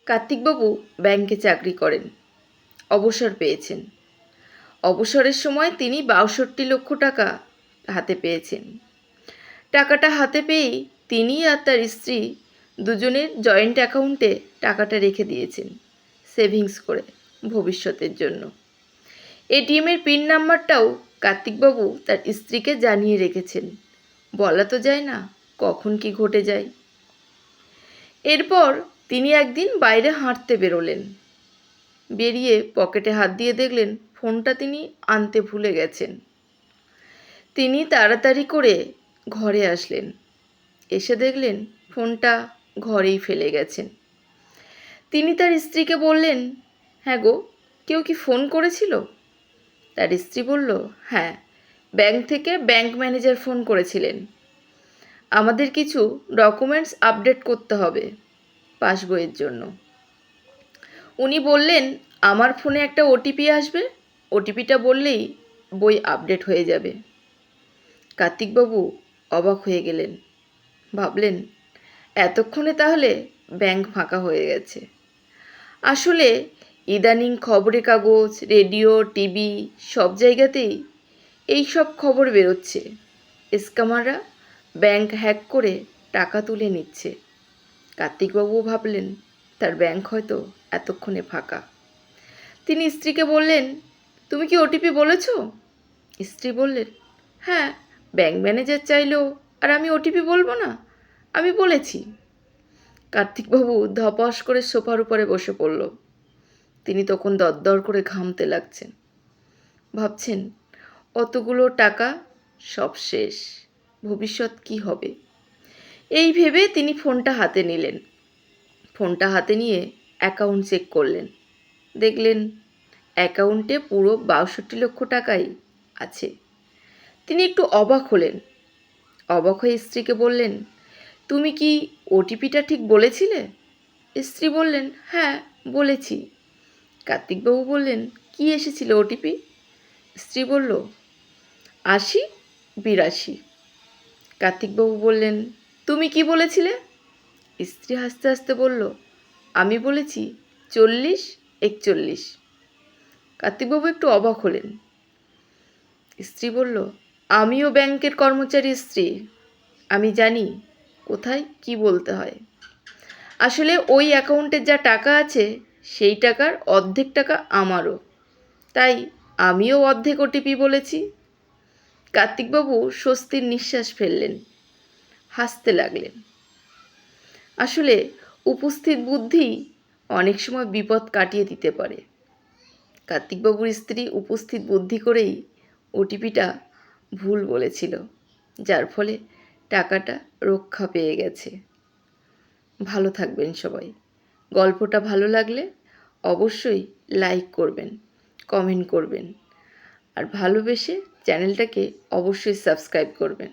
কার্তিকবাবু ব্যাংকে চাকরি করেন, অবসর পেয়েছেন। অবসরের সময় তিনি ৬২ লক্ষ টাকা হাতে পেয়েছেন। টাকাটা হাতে পেয়েই তিনি আর তার স্ত্রী দুজনের জয়েন্ট অ্যাকাউন্টে টাকাটা রেখে দিয়েছেন সেভিংস করে ভবিষ্যতের জন্য। এটিএমের পিন নাম্বারটাও কার্তিকবাবু তার স্ত্রীকে জানিয়ে রেখেছেন। বলা তো যায় না কখন কি ঘটে যায়। এরপর তিনি একদিন বাইরে হাঁটতে বেরোলেন। বেরিয়ে পকেটে হাত দিয়ে দেখলেন ফোনটা তিনি আনতে ভুলে গেছেন। তিনি তাড়াতাড়ি করে ঘরে আসলেন। এসে দেখলেন ফোনটা ঘরেই ফেলে গেছেন। তিনি তার স্ত্রীকে বললেন, হ্যাঁ গো, কেউ কি ফোন করেছিল? তার স্ত্রী বলল, হ্যাঁ, ব্যাংক থেকে ব্যাংক ম্যানেজার ফোন করেছিলেন। আমাদের কিছু ডকুমেন্টস আপডেট করতে হবে পাসবইয়ের জন্য। উনি বললেন, আমার ফোনে একটা ওটিপি আসবে, ওটিপিটা বললেই বই আপডেট হয়ে যাবে। কার্তিকবাবু অবাক হয়ে গেলেন। ভাবলেন, এতক্ষণে তাহলে ব্যাংক ফাঁকা হয়ে গেছে। আসলে ইদানিং খবরের কাগজ, রেডিও, টিভি সব জায়গাতেই এই সব খবর বেরোচ্ছে। স্ক্যামাররা ব্যাংক হ্যাক করে টাকা তুলে নিচ্ছে। কার্তিকবাবুও ভাবলেন তার ব্যাংক হয়তো এতক্ষণে ফাঁকা। তিনি স্ত্রীকে বললেন, তুমি কি ওটিপি বলেছ? স্ত্রী বললেন, হ্যাঁ, ব্যাংক ম্যানেজার চাইলেও আর আমি ওটিপি বলবো না, আমি বলেছি। কার্তিকবাবু ধপাস করে সোফার উপরে বসে পড়ল। তিনি তখন দরদর করে ঘামতে লাগছেন। ভাবছেন, অতগুলো টাকা সব শেষ, ভবিষ্যৎ কি হবে? এই ভেবে তিনি ফোনটা হাতে নিলেন। ফোনটা হাতে নিয়ে অ্যাকাউন্ট চেক করলেন। দেখলেন অ্যাকাউন্টে পুরো ৬২ লক্ষ টাকাই আছে। তিনি একটু অবাক হলেন। অবাক হয়ে স্ত্রীকে বললেন, তুমি কি ওটিপিটা ঠিক বলেছিলে? স্ত্রী বললেন, হ্যাঁ, বলেছি। কার্তিকবাবু বললেন, কি এসেছিল ওটিপি? স্ত্রী বলল, ৮০ ৮২। কার্তিকবাবু বললেন, তুমি কি বলেছিলে? স্ত্রী হাসতে হাসতে বলল, আমি বলেছি ৪০ ৪১। কার্তিকবাবু একটু অবাক হলেন। স্ত্রী বলল, আমিও ব্যাংকের কর্মচারী স্ত্রী, আমি জানি কোথায় কি বলতে হয়। আসলে ওই অ্যাকাউন্টের যা টাকা আছে সেই টাকার অর্ধেক টাকা আমারও, তাই আমিও অর্ধেক ওটিপি বলেছি। কার্তিকবাবু স্বস্তির নিঃশ্বাস ফেললেন, হাসতে লাগলেন। আসলে উপস্থিত বুদ্ধি অনেক সময় বিপদ কাটিয়ে দিতে পারে। কার্তিকবাবুর স্ত্রী উপস্থিত বুদ্ধি করেই ওটিপিটা ভুল বলেছিল, যার ফলে টাকাটা রক্ষা পেয়ে গেছে। ভালো থাকবেন সবাই। গল্পটা ভালো লাগলে অবশ্যই লাইক করবেন, কমেন্ট করবেন, আর ভালোবেসে চ্যানেলটাকে অবশ্যই সাবস্ক্রাইব করবেন।